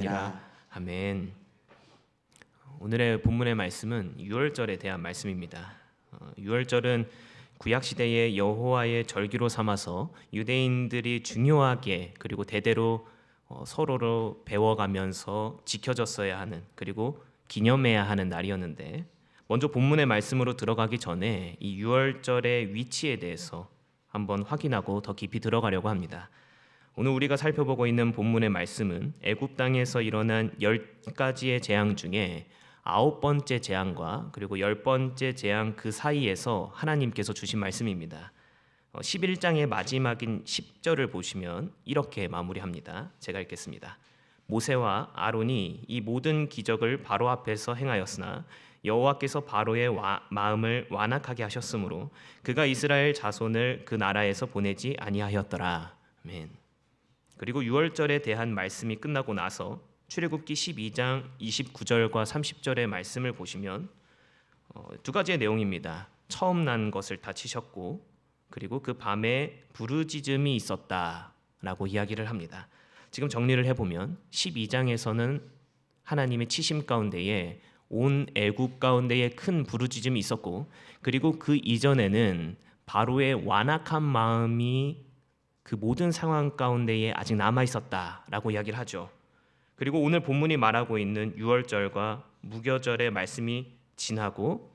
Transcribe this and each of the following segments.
아니라. 아멘. 오늘의 본문의 말씀은 유월절에 대한 말씀입니다. 유월절은 구약 시대의 여호와의 절기로 삼아서 유대인들이 중요하게 그리고 대대로 서로로 배워가면서 지켜졌어야 하는 그리고 기념해야 하는 날이었는데, 먼저 본문의 말씀으로 들어가기 전에 이 유월절의 위치에 대해서 한번 확인하고 더 깊이 들어가려고 합니다. 오늘 우리가 살펴보고 있는 본문의 말씀은 애굽 땅에서 일어난 10가지의 재앙 중에 9번째 재앙과 그리고 10번째 재앙 그 사이에서 하나님께서 주신 말씀입니다. 11장의 마지막인 10절을 보시면 이렇게 마무리합니다. 제가 읽겠습니다. 모세와 아론이 이 모든 기적을 바로 앞에서 행하였으나 여호와께서 바로의 마음을 완악하게 하셨으므로 그가 이스라엘 자손을 그 나라에서 보내지 아니하였더라. 아멘. 그리고 유월절에 대한 말씀이 끝나고 나서 출애굽기 12장 29절과 30절의 말씀을 보시면 두 가지의 내용입니다. 처음 난 것을 다치셨고 그리고 그 밤에 부르짖음이 있었다라고 이야기를 합니다. 지금 정리를 해보면 12장에서는 하나님의 치심 가운데에 온 애굽 가운데에 큰 부르짖음이 있었고, 그리고 그 이전에는 바로의 완악한 마음이 그 모든 상황 가운데에 아직 남아 있었다라고 이야기를 하죠. 그리고 오늘 본문이 말하고 있는 유월절과 무교절의 말씀이 지나고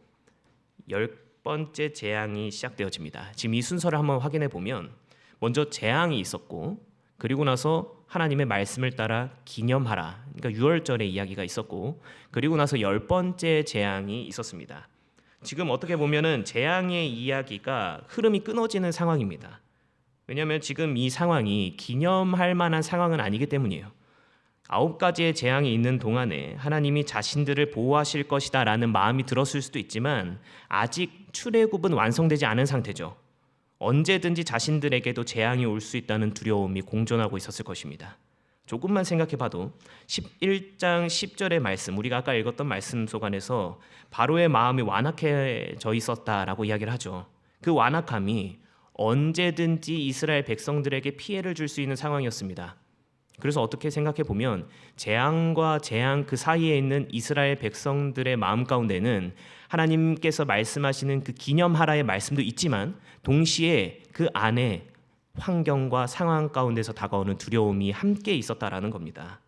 10번째 재앙이 시작되어집니다. 지금 이 순서를 한번 확인해 보면 먼저 재앙이 있었고, 그리고 나서 하나님의 말씀을 따라 기념하라, 그러니까 유월절의 이야기가 있었고, 그리고 나서 10번째 재앙이 있었습니다. 지금 어떻게 보면은 재앙의 이야기가 흐름이 끊어지는 상황입니다. 왜냐하면 지금 이 상황이 기념할 만한 상황은 아니기 때문이에요. 9가지의 재앙이 있는 동안에 하나님이 자신들을 보호하실 것이다 라는 마음이 들었을 수도 있지만 아직 출애굽은 완성되지 않은 상태죠. 언제든지 자신들에게도 재앙이 올 수 있다는 두려움이 공존하고 있었을 것입니다. 조금만 생각해봐도 11장 10절의 말씀, 우리가 아까 읽었던 말씀 속 안에서 바로의 마음이 완악해져 있었다라고 이야기를 하죠. 그 완악함이 언제든지 이스라엘 백성들에게 피해를 줄 수 있는 상황이었습니다. 그래서 어떻게 생각해 보면 재앙과 재앙 그 사이에 있는 이스라엘 백성들의 마음 가운데는 하나님께서 말씀하시는 그 기념하라의 말씀도 있지만 동시에 그 안에 환경과 상황 가운데서 다가오는 두려움이 함께 있었다라는 겁니다.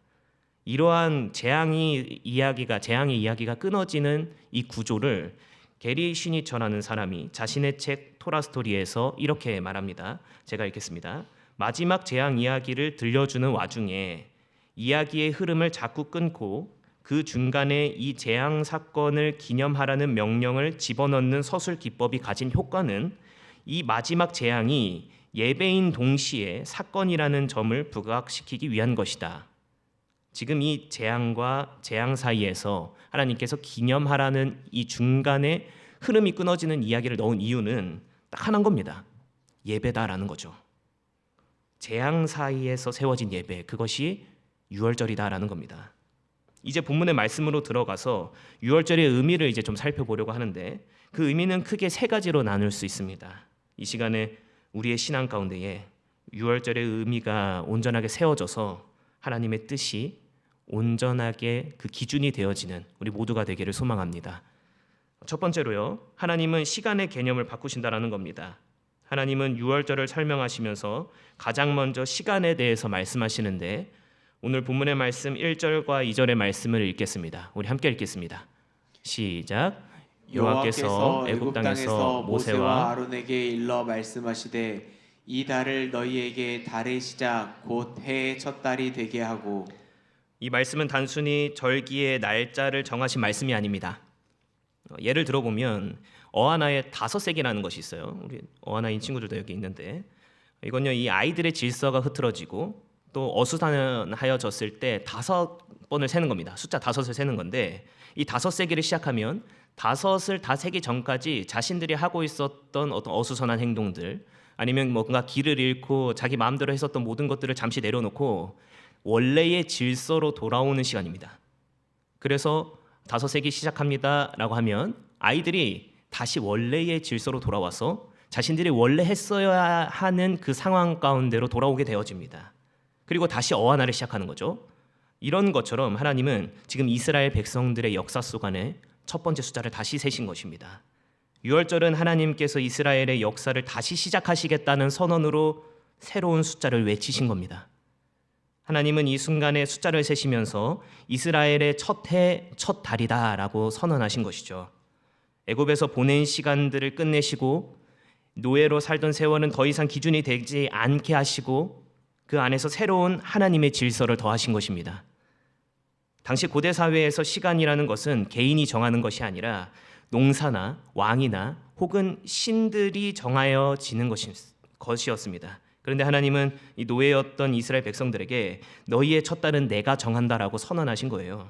이러한 재앙의 이야기가 끊어지는 이 구조를 게리 슈니처라는 사람이 자신의 책 토라스토리에서 이렇게 말합니다. 제가 읽겠습니다. 마지막 재앙 이야기를 들려주는 와중에 이야기의 흐름을 자꾸 끊고 그 중간에 이 재앙 사건을 기념하라는 명령을 집어넣는 서술 기법이 가진 효과는 이 마지막 재앙이 예배인 동시에 사건이라는 점을 부각시키기 위한 것이다. 지금 이 재앙과 재앙 사이에서 하나님께서 기념하라는 이 중간에 흐름이 끊어지는 이야기를 넣은 이유는 딱 하나인 겁니다. 예배다라는 거죠. 재앙 사이에서 세워진 예배, 그것이 유월절이다라는 겁니다. 이제 본문의 말씀으로 들어가서 유월절의 의미를 이제 좀 살펴보려고 하는데, 그 의미는 크게 3가지로 나눌 수 있습니다. 이 시간에 우리의 신앙 가운데에 유월절의 의미가 온전하게 세워져서 하나님의 뜻이 온전하게 그 기준이 되어지는 우리 모두가 되기를 소망합니다. 첫 번째로요, 하나님은 시간의 개념을 바꾸신다라는 겁니다. 하나님은 유월절을 설명하시면서 가장 먼저 시간에 대해서 말씀하시는데, 오늘 본문의 말씀 1절과 2절의 말씀을 읽겠습니다. 우리 함께 읽겠습니다. 시작. 여호와께서 애굽 땅에서 모세와 아론에게 일러 말씀하시되 이 달을 너희에게 달의 시작 곧 해의 첫 달이 되게 하고. 이 말씀은 단순히 절기의 날짜를 정하신 말씀이 아닙니다. 예를 들어보면 어하나의 5세기라는 것이 있어요. 우리 어하나인 친구들도 여기 있는데, 이건요, 이 아이들의 질서가 흐트러지고 또 어수선하여졌을 때 5번을 세는 겁니다. 숫자 5을 세는 건데, 이 5세기를 시작하면 5을 다 세기 전까지 자신들이 하고 있었던 어떤 어수선한 행동들, 아니면 뭔가 길을 잃고 자기 마음대로 했었던 모든 것들을 잠시 내려놓고 원래의 질서로 돌아오는 시간입니다. 그래서 5세기 시작합니다 라고 하면 아이들이 다시 원래의 질서로 돌아와서 자신들이 원래 했어야 하는 그 상황 가운데로 돌아오게 되어집니다. 그리고 다시 어하나를 시작하는 거죠. 이런 것처럼 하나님은 지금 이스라엘 백성들의 역사 속 안에 첫 번째 숫자를 다시 세신 것입니다. 유월절은 하나님께서 이스라엘의 역사를 다시 시작하시겠다는 선언으로 새로운 숫자를 외치신 겁니다. 하나님은 이 순간에 숫자를 세시면서 이스라엘의 첫 해, 첫 달이다라고 선언하신 것이죠. 애굽에서 보낸 시간들을 끝내시고 노예로 살던 세월은 더 이상 기준이 되지 않게 하시고 그 안에서 새로운 하나님의 질서를 더하신 것입니다. 당시 고대 사회에서 시간이라는 것은 개인이 정하는 것이 아니라 농사나 왕이나 혹은 신들이 정하여 지는 것이었습니다. 그런데 하나님은 이 노예였던 이스라엘 백성들에게 너희의 첫 달은 내가 정한다라고 선언하신 거예요.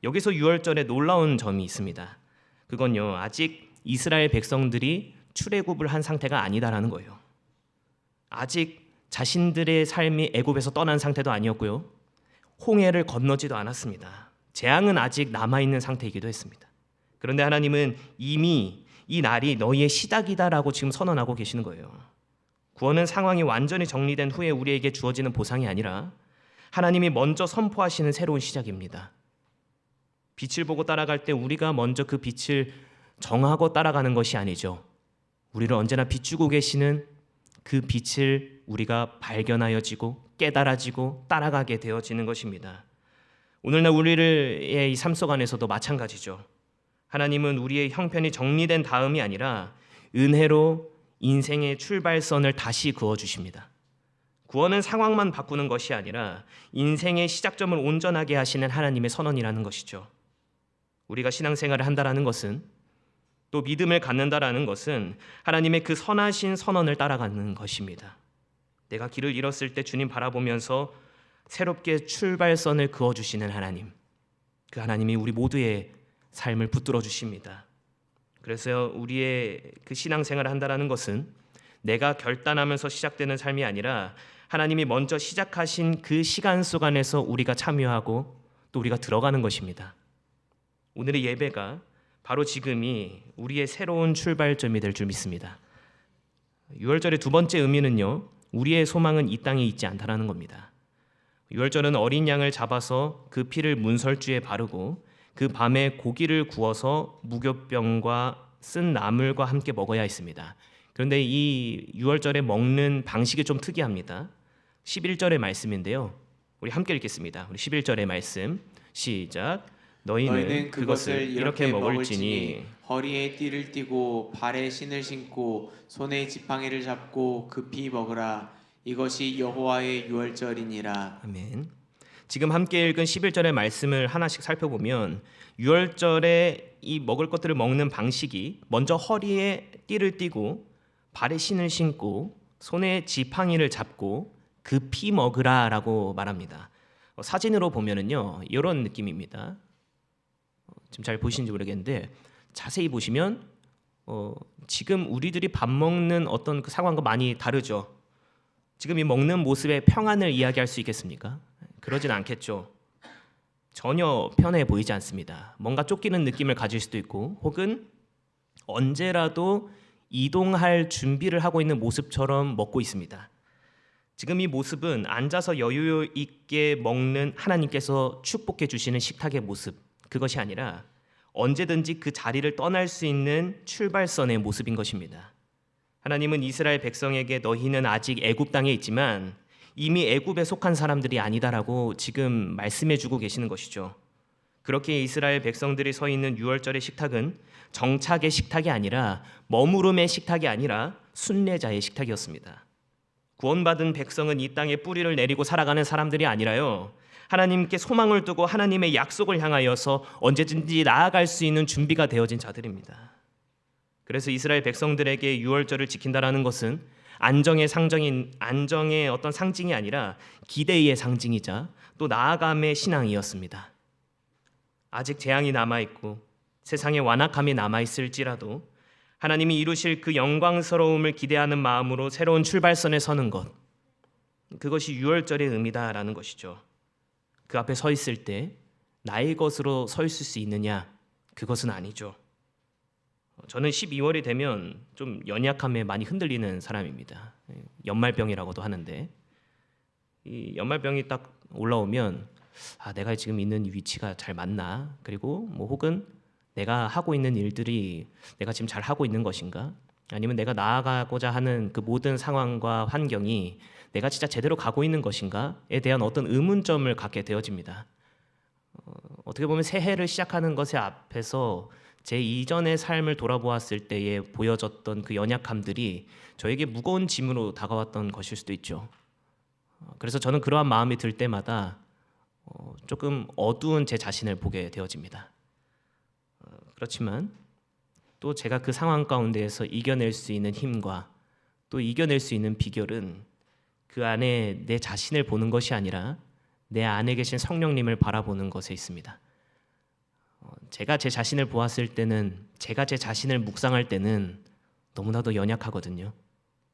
여기서 유월절에 놀라운 점이 있습니다. 그건요, 아직 이스라엘 백성들이 출애굽을 한 상태가 아니다라는 거예요. 아직 자신들의 삶이 애굽에서 떠난 상태도 아니었고요, 홍해를 건너지도 않았습니다. 재앙은 아직 남아있는 상태이기도 했습니다. 그런데 하나님은 이미 이 날이 너희의 시작이다라고 지금 선언하고 계시는 거예요. 구원은 상황이 완전히 정리된 후에 우리에게 주어지는 보상이 아니라 하나님이 먼저 선포하시는 새로운 시작입니다. 빛을 보고 따라갈 때 우리가 먼저 그 빛을 정하고 따라가는 것이 아니죠. 우리를 언제나 비추고 계시는 그 빛을 우리가 발견하여지고 깨달아지고 따라가게 되어지는 것입니다. 오늘날 우리의 이 삶 속 안에서도 마찬가지죠. 하나님은 우리의 형편이 정리된 다음이 아니라 은혜로 인생의 출발선을 다시 그어주십니다. 구원은 상황만 바꾸는 것이 아니라 인생의 시작점을 온전하게 하시는 하나님의 선언이라는 것이죠. 우리가 신앙생활을 한다라는 것은, 또 믿음을 갖는다라는 것은 하나님의 그 선하신 선언을 따라가는 것입니다. 내가 길을 잃었을 때 주님 바라보면서 새롭게 출발선을 그어주시는 하나님, 그 하나님이 우리 모두의 삶을 붙들어 주십니다. 그래서 우리의 그 신앙생활을 한다라는 것은 내가 결단하면서 시작되는 삶이 아니라 하나님이 먼저 시작하신 그 시간 속 안에서 우리가 참여하고 또 우리가 들어가는 것입니다. 오늘의 예배가 바로 지금이 우리의 새로운 출발점이 될 줄 믿습니다. 유월절의 두 번째 의미는요, 우리의 소망은 이 땅에 있지 않다라는 겁니다. 유월절은 어린 양을 잡아서 그 피를 문설주에 바르고 그 밤에 고기를 구워서 무교병과 쓴 나물과 함께 먹어야 했습니다. 그런데 이 유월절에 먹는 방식이 좀 특이합니다. 11절의 말씀인데요, 우리 함께 읽겠습니다. 우리 11절의 말씀 시작. 너희는 그것을 이렇게 먹을지니 허리에 띠를 띠고 발에 신을 신고 손에 지팡이를 잡고 급히 먹으라. 이것이 여호와의 유월절이니라. 아멘. 지금 함께 읽은 11절의 말씀을 하나씩 살펴보면 유월절에 이 먹을 것들을 먹는 방식이 먼저 허리에 띠를 띠고 발에 신을 신고 손에 지팡이를 잡고 급히 먹으라라고 말합니다. 사진으로 보면은요, 이런 느낌입니다. 지금 잘 보시는지 모르겠는데 자세히 보시면 지금 우리들이 밥 먹는 어떤 그 상황과 많이 다르죠. 지금 이 먹는 모습의 평안을 이야기할 수 있겠습니까? 그러진 않겠죠. 전혀 편해 보이지 않습니다. 뭔가 쫓기는 느낌을 가질 수도 있고 혹은 언제라도 이동할 준비를 하고 있는 모습처럼 먹고 있습니다. 지금 이 모습은 앉아서 여유 있게 먹는 하나님께서 축복해 주시는 식탁의 모습, 그것이 아니라 언제든지 그 자리를 떠날 수 있는 출발선의 모습인 것입니다. 하나님은 이스라엘 백성에게 너희는 아직 애굽 땅에 있지만 이미 애굽에 속한 사람들이 아니다라고 지금 말씀해주고 계시는 것이죠. 그렇게 이스라엘 백성들이 서 있는 유월절의 식탁은 정착의 식탁이 아니라 머무름의 식탁이 아니라 순례자의 식탁이었습니다. 구원받은 백성은 이 땅에 뿌리를 내리고 살아가는 사람들이 아니라요, 하나님께 소망을 두고 하나님의 약속을 향하여서 언제든지 나아갈 수 있는 준비가 되어진 자들입니다. 그래서 이스라엘 백성들에게 유월절을 지킨다라는 것은 안정의 어떤 상징이 아니라 기대의 상징이자 또 나아감의 신앙이었습니다. 아직 재앙이 남아있고 세상에 완악함이 남아있을지라도 하나님이 이루실 그 영광스러움을 기대하는 마음으로 새로운 출발선에 서는 것, 그것이 유월절의 의미다라는 것이죠. 그 앞에 서 있을 때 나의 것으로 서 있을 수 있느냐? 그것은 아니죠. 저는 12월이 되면 좀 연약함에 많이 흔들리는 사람입니다. 연말병이라고도 하는데 이 연말병이 딱 올라오면 내가 지금 있는 위치가 잘 맞나? 그리고 뭐 혹은 내가 하고 있는 일들이 내가 지금 잘 하고 있는 것인가? 아니면 내가 나아가고자 하는 그 모든 상황과 환경이 내가 진짜 제대로 가고 있는 것인가에 대한 어떤 의문점을 갖게 되어집니다. 어떻게 보면 새해를 시작하는 것의 앞에서 제 이전의 삶을 돌아보았을 때에 보여졌던 그 연약함들이 저에게 무거운 짐으로 다가왔던 것일 수도 있죠. 그래서 저는 그러한 마음이 들 때마다 조금 어두운 제 자신을 보게 되어집니다. 그렇지만 또 제가 그 상황 가운데에서 이겨낼 수 있는 힘과 또 이겨낼 수 있는 비결은 그 안에 내 자신을 보는 것이 아니라 내 안에 계신 성령님을 바라보는 것에 있습니다. 제가 제 자신을 보았을 때는, 제가 제 자신을 묵상할 때는 너무나도 연약하거든요.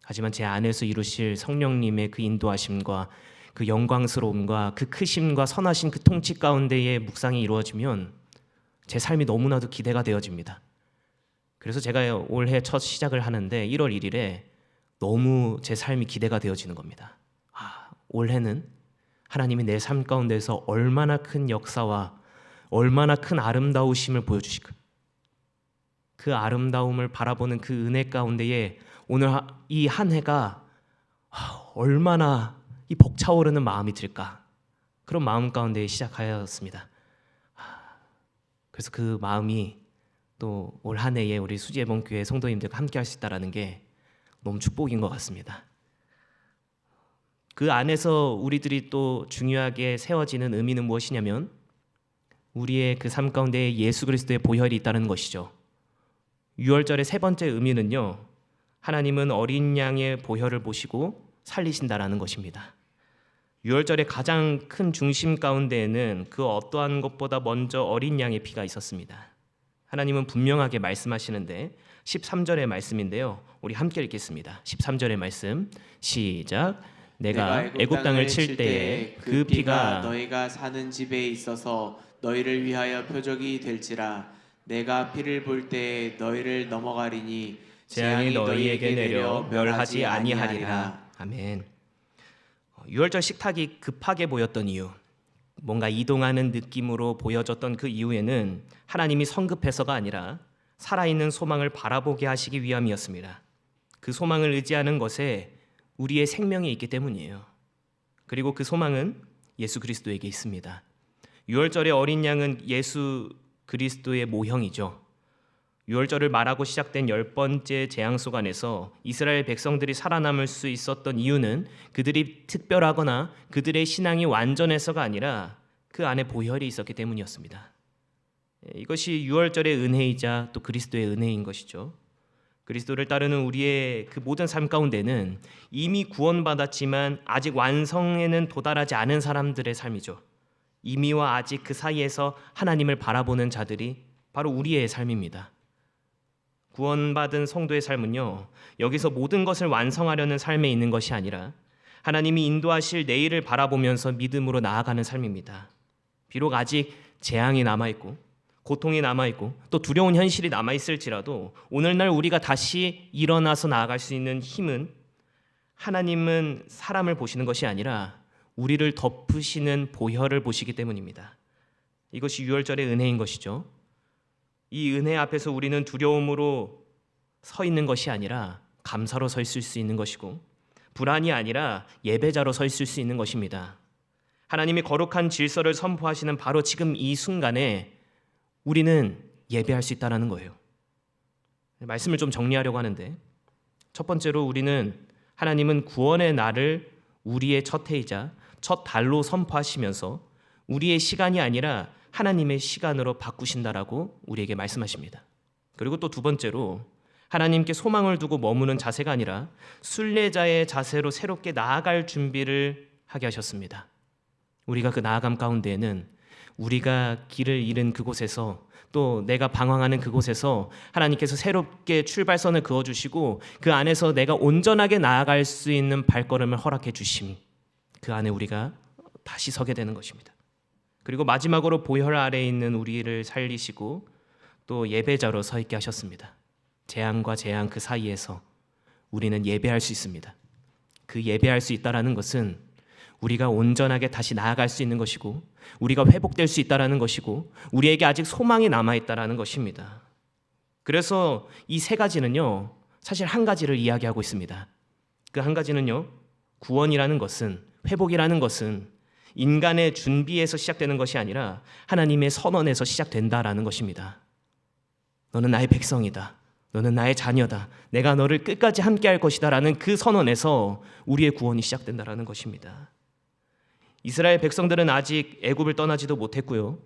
하지만 제 안에서 이루실 성령님의 그 인도하심과 그 영광스러움과 그 크심과 선하신 그 통치 가운데에 묵상이 이루어지면 제 삶이 너무나도 기대가 되어집니다. 그래서 제가 올해 첫 시작을 하는데 1월 1일에 너무 제 삶이 기대가 되어지는 겁니다. 올해는 하나님이 내 삶 가운데서 얼마나 큰 역사와 얼마나 큰 아름다우심을 보여주시고 그 아름다움을 바라보는 그 은혜 가운데에 오늘 이 한 해가 얼마나 이 벅차오르는 마음이 들까, 그런 마음 가운데 시작하였습니다. 그래서 그 마음이 또 올 한 해에 우리 수지예번 교회 성도님들과 함께 할 수 있다는 게 너무 축복인 것 같습니다. 그 안에서 우리들이 또 중요하게 세워지는 의미는 무엇이냐면 우리의 그 삶 가운데 예수 그리스도의 보혈이 있다는 것이죠. 6월절의 세 번째 의미는요, 하나님은 어린 양의 보혈을 보시고 살리신다라는 것입니다. 6월절의 가장 큰 중심 가운데에는 그 어떠한 것보다 먼저 어린 양의 피가 있었습니다. 하나님은 분명하게 말씀하시는데 13절의 말씀인데요, 우리 함께 읽겠습니다. 13절의 말씀 시작. 내가 애굽 땅을 칠 때에 그 피가 너희가 사는 집에 있어서 너희를 위하여 표적이 될지라. 내가 피를 볼 때에 너희를 넘어가리니 재앙이 너희에게 내려 멸하지 아니하리라. 아멘. 6월절 식탁이 급하게 보였던 이유, 뭔가 이동하는 느낌으로 보여졌던 그 이유에는 하나님이 성급해서가 아니라 살아있는 소망을 바라보게 하시기 위함이었습니다. 그 소망을 의지하는 것에 우리의 생명이 있기 때문이에요. 그리고 그 소망은 예수 그리스도에게 있습니다. 6월절의 어린 양은 예수 그리스도의 모형이죠. 6월절을 말하고 시작된 10번째 재앙속 안에서 이스라엘 백성들이 살아남을 수 있었던 이유는 그들이 특별하거나 그들의 신앙이 완전해서가 아니라 그 안에 보혈이 있었기 때문이었습니다. 이것이 6월절의 은혜이자 또 그리스도의 은혜인 것이죠. 그리스도를 따르는 우리의 그 모든 삶 가운데는 이미 구원받았지만 아직 완성에는 도달하지 않은 사람들의 삶이죠. 이미와 아직 그 사이에서 하나님을 바라보는 자들이 바로 우리의 삶입니다. 구원받은 성도의 삶은요, 여기서 모든 것을 완성하려는 삶에 있는 것이 아니라 하나님이 인도하실 내일을 바라보면서 믿음으로 나아가는 삶입니다. 비록 아직 재앙이 남아있고 고통이 남아있고 또 두려운 현실이 남아있을지라도 오늘날 우리가 다시 일어나서 나아갈 수 있는 힘은 하나님은 사람을 보시는 것이 아니라 우리를 덮으시는 보혈을 보시기 때문입니다. 이것이 6월절의 은혜인 것이죠. 이 은혜 앞에서 우리는 두려움으로 서 있는 것이 아니라 감사로 서 있을 수 있는 것이고, 불안이 아니라 예배자로 서 있을 수 있는 것입니다. 하나님이 거룩한 질서를 선포하시는 바로 지금 이 순간에 우리는 예배할 수 있다는 거예요. 말씀을 좀 정리하려고 하는데, 첫 번째로 우리는 하나님은 구원의 날을 우리의 첫 해이자 첫 달로 선포하시면서 우리의 시간이 아니라 하나님의 시간으로 바꾸신다라고 우리에게 말씀하십니다. 그리고 또 두 번째로 하나님께 소망을 두고 머무는 자세가 아니라 순례자의 자세로 새롭게 나아갈 준비를 하게 하셨습니다. 우리가 그 나아감 가운데에는 우리가 길을 잃은 그곳에서 또 내가 방황하는 그곳에서 하나님께서 새롭게 출발선을 그어주시고 그 안에서 내가 온전하게 나아갈 수 있는 발걸음을 허락해 주심이 그 안에 우리가 다시 서게 되는 것입니다. 그리고 마지막으로 보혈 아래에 있는 우리를 살리시고 또 예배자로 서 있게 하셨습니다. 재앙과 재앙 그 사이에서 우리는 예배할 수 있습니다. 그 예배할 수 있다는 것은 우리가 온전하게 다시 나아갈 수 있는 것이고 우리가 회복될 수 있다라는 것이고 우리에게 아직 소망이 남아있다라는 것입니다. 그래서 이 세 가지는요, 사실 한 가지를 이야기하고 있습니다. 그 한 가지는요, 구원이라는 것은, 회복이라는 것은 인간의 준비에서 시작되는 것이 아니라 하나님의 선언에서 시작된다라는 것입니다. 너는 나의 백성이다. 너는 나의 자녀다. 내가 너를 끝까지 함께할 것이다 라는 그 선언에서 우리의 구원이 시작된다라는 것입니다. 이스라엘 백성들은 아직 애굽을 떠나지도 못했고요,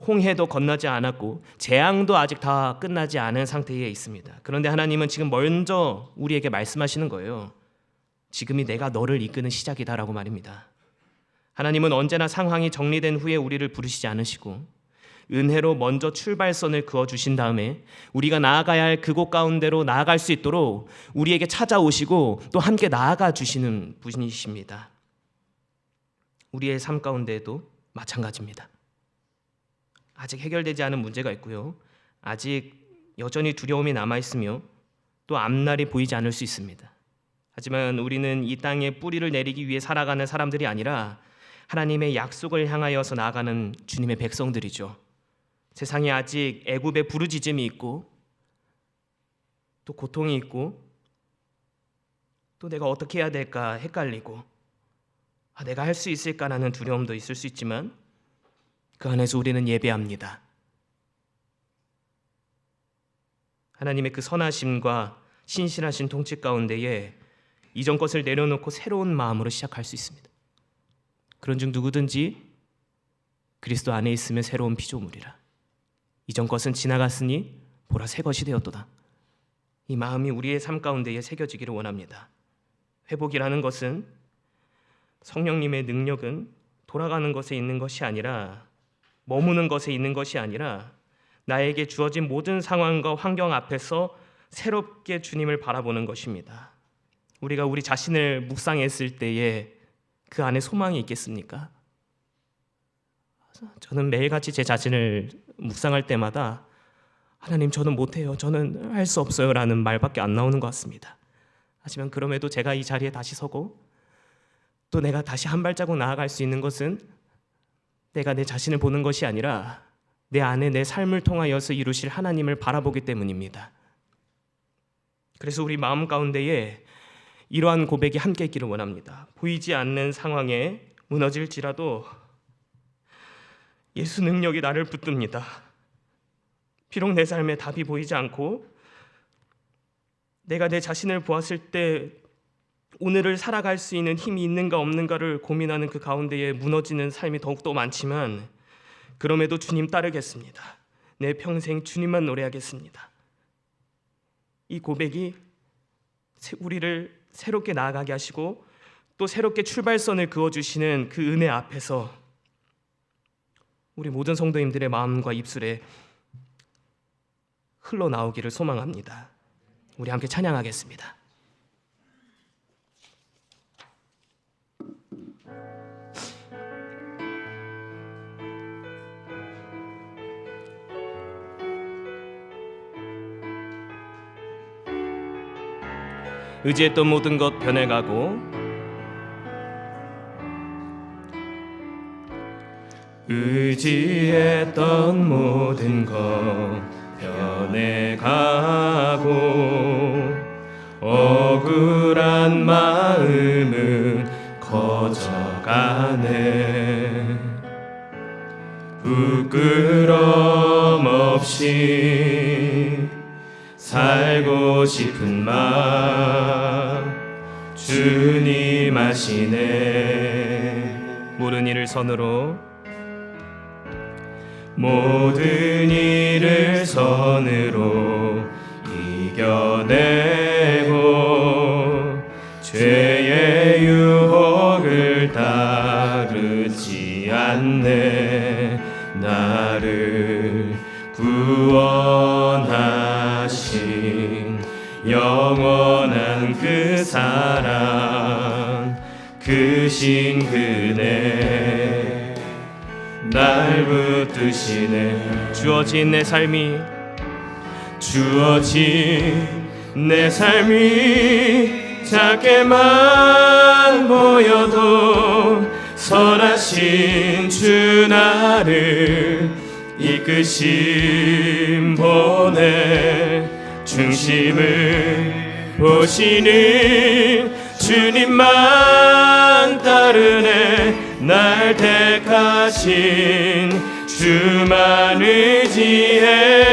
홍해도 건너지 않았고 재앙도 아직 다 끝나지 않은 상태에 있습니다. 그런데 하나님은 지금 먼저 우리에게 말씀하시는 거예요. 지금이 내가 너를 이끄는 시작이다라고 말입니다. 하나님은 언제나 상황이 정리된 후에 우리를 부르시지 않으시고 은혜로 먼저 출발선을 그어주신 다음에 우리가 나아가야 할 그곳 가운데로 나아갈 수 있도록 우리에게 찾아오시고 또 함께 나아가 주시는 분이십니다. 우리의 삶 가운데에도 마찬가지입니다. 아직 해결되지 않은 문제가 있고요, 아직 여전히 두려움이 남아있으며 또 앞날이 보이지 않을 수 있습니다. 하지만 우리는 이 땅에 뿌리를 내리기 위해 살아가는 사람들이 아니라 하나님의 약속을 향하여서 나아가는 주님의 백성들이죠. 세상에 아직 애굽의 부르짖음이 있고 또 고통이 있고 또 내가 어떻게 해야 될까 헷갈리고 내가 할 수 있을까라는 두려움도 있을 수 있지만 그 안에서 우리는 예배합니다. 하나님의 그 선하심과 신실하신 통치 가운데에 이전 것을 내려놓고 새로운 마음으로 시작할 수 있습니다. 그런즉 누구든지 그리스도 안에 있으면 새로운 피조물이라. 이전 것은 지나갔으니 보라 새 것이 되었도다. 이 마음이 우리의 삶 가운데에 새겨지기를 원합니다. 회복이라는 것은, 성령님의 능력은 돌아가는 것에 있는 것이 아니라, 머무는 것에 있는 것이 아니라 나에게 주어진 모든 상황과 환경 앞에서 새롭게 주님을 바라보는 것입니다. 우리가 우리 자신을 묵상했을 때에 그 안에 소망이 있겠습니까? 저는 매일같이 제 자신을 묵상할 때마다 하나님, 저는 못해요, 저는 할 수 없어요 라는 말밖에 안 나오는 것 같습니다. 하지만 그럼에도 제가 이 자리에 다시 서고 또 내가 다시 한 발자국 나아갈 수 있는 것은 내가 내 자신을 보는 것이 아니라 내 안에 내 삶을 통하여서 이루실 하나님을 바라보기 때문입니다. 그래서 우리 마음 가운데에 이러한 고백이 함께 있기를 원합니다. 보이지 않는 상황에 무너질지라도 예수 능력이 나를 붙듭니다. 비록 내 삶에 답이 보이지 않고 내가 내 자신을 보았을 때 오늘을 살아갈 수 있는 힘이 있는가 없는가를 고민하는 그 가운데에 무너지는 삶이 더욱더 많지만, 그럼에도 주님 따르겠습니다. 내 평생 주님만 노래하겠습니다. 이 고백이 우리를 새롭게 나아가게 하시고 또 새롭게 출발선을 그어주시는 그 은혜 앞에서 우리 모든 성도님들의 마음과 입술에 흘러나오기를 소망합니다. 우리 함께 찬양하겠습니다. 의지했던 모든 것 변해가고 의지했던 모든 것 변해가고 억울한 마음은 커져가네. 부끄럼 없이 살고 싶은 마음 주님 아시네. 모든 일을 선으로 모든 일을 선으로 이겨내고 죄의 유혹을 따르지 않네. 나를 구원하신 영원한 그 사랑, 그 신 그네 날 붙드시네. 주어진 내 삶이 작게만 보여도 선하신 주 나를 이끄심 보내 중심을 보시는 주님만 따르네 날 택하신 주만 의지해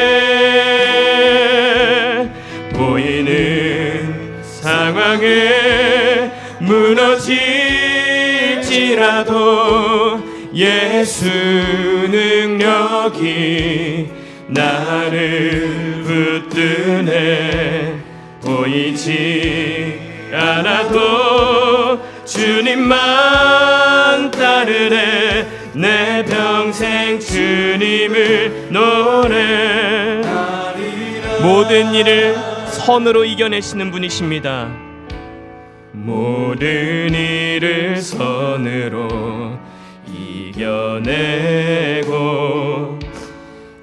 보이는 상황에 무너질지라도 예수 능력이 나를 붙드네 보이지 않아도 주님만 따르네 내 평생 주님을 노래 모든 일을 선으로 이겨내시는 분이십니다. 모든 일을 선으로 이겨내고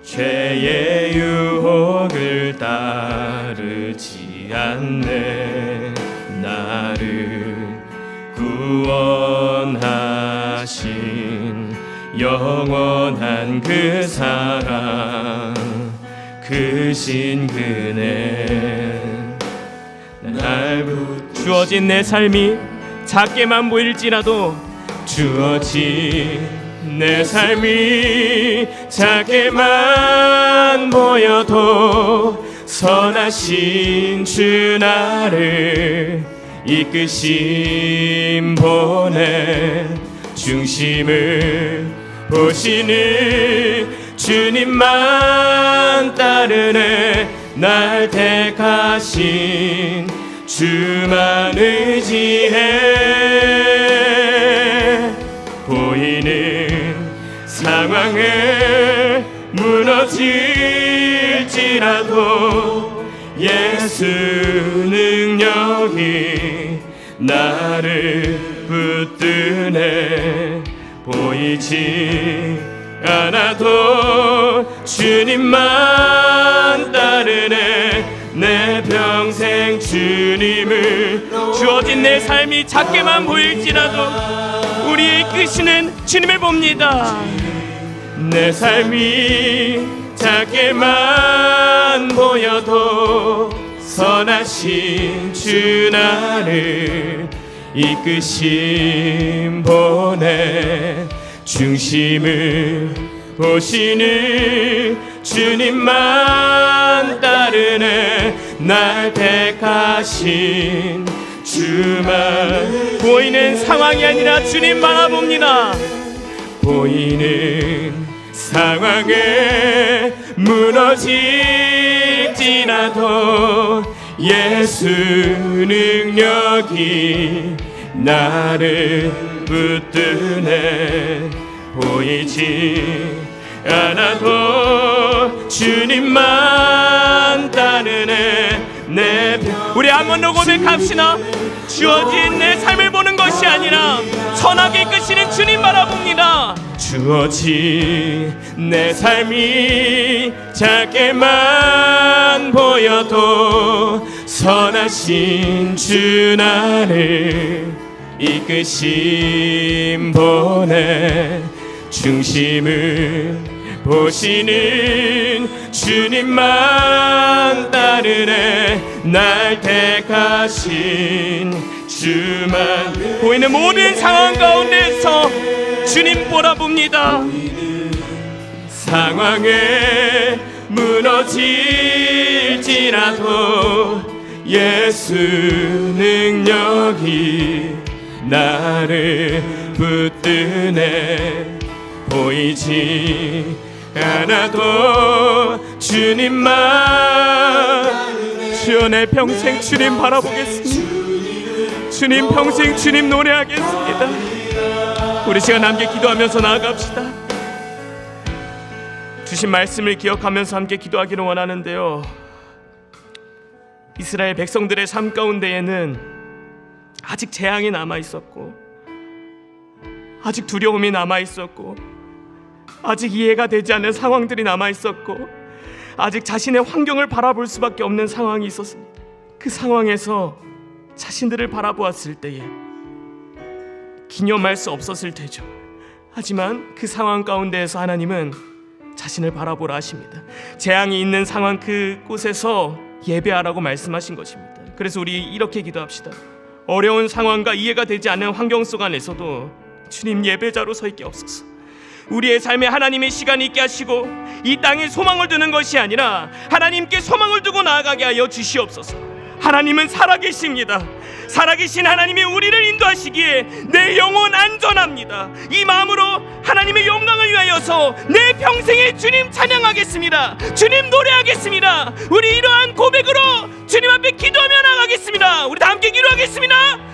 죄의 유혹을 따르지 않네 나를 구원하신 영원한 그 사랑 그 신근에 날 주어진 내 삶이 작게만 보일지라도 주어진 내 삶이 작게만 보여도 선하신 주 나를 이끄심 보내 중심을 보시는 주님만 따르네 날 택하신 주만 의지해 보이는 상황에 무너질지라도 예수 능력이 나를 붙드네 보이지 않아도 주님만 따르네 내 평생 주님을 주어진 내 삶이 작게만 보일지라도 우리의 이끄시는 주님을 봅니다. 내 삶이 작게만 보여도 선하신 주 나를 이끄심 보내 중심을 보시는 주님만 따르네 날 택하신 주만 보이는 상황이 아니라 주님 바라봅니다. 보이는 상황에 무너질지라도 예수 능력이 나를 붙드네 보이지 않아도 주님만 따르네 우리 한 번 더 고백합시다. 주어진 내 삶을 보는 것이 아니라 선하게 이끄시는 주님 바라봅니다. 주어진 내 삶이 작게만 보여도 선하신 주 나를 이끄심 보내 중심을 보시는 주님만 따르네 날 택하신 주만 보이는 모든 상황 가운데서 주님 보라봅니다. 상황에 무너질지라도 예수 능력이 나를 붙드네 보이지 않아도 주님만 주여 내 평생 주님 바라보겠습니다. 주님 평생 주님 노래하겠습니다. 우리 시간 함께 기도하면서 나아갑시다. 주신 말씀을 기억하면서 함께 기도하기를 원하는데요, 이스라엘 백성들의 삶 가운데에는 아직 재앙이 남아있었고 아직 두려움이 남아있었고 아직 이해가 되지 않는 상황들이 남아있었고 아직 자신의 환경을 바라볼 수밖에 없는 상황이 있었습니다. 그 상황에서 자신들을 바라보았을 때에 기념할 수 없었을 테죠. 하지만 그 상황 가운데에서 하나님은 자신을 바라보라 하십니다. 재앙이 있는 상황 그곳에서 예배하라고 말씀하신 것입니다. 그래서 우리 이렇게 기도합시다. 어려운 상황과 이해가 되지 않는 환경 속 안에서도 주님 예배자로 서 있게 없소서. 우리의 삶에 하나님의 시간이 있게 하시고 이 땅에 소망을 두는 것이 아니라 하나님께 소망을 두고 나아가게 하여 주시옵소서. 하나님은 살아계십니다. 살아계신 하나님이 우리를 인도하시기에 내 영혼 안전합니다. 이 마음으로 하나님의 영광을 위하여서 내 평생에 주님 찬양하겠습니다. 주님 노래하겠습니다. 우리 이러한 고백으로 주님 앞에 기도하며 나가겠습니다. 우리 다 함께 기도하겠습니다.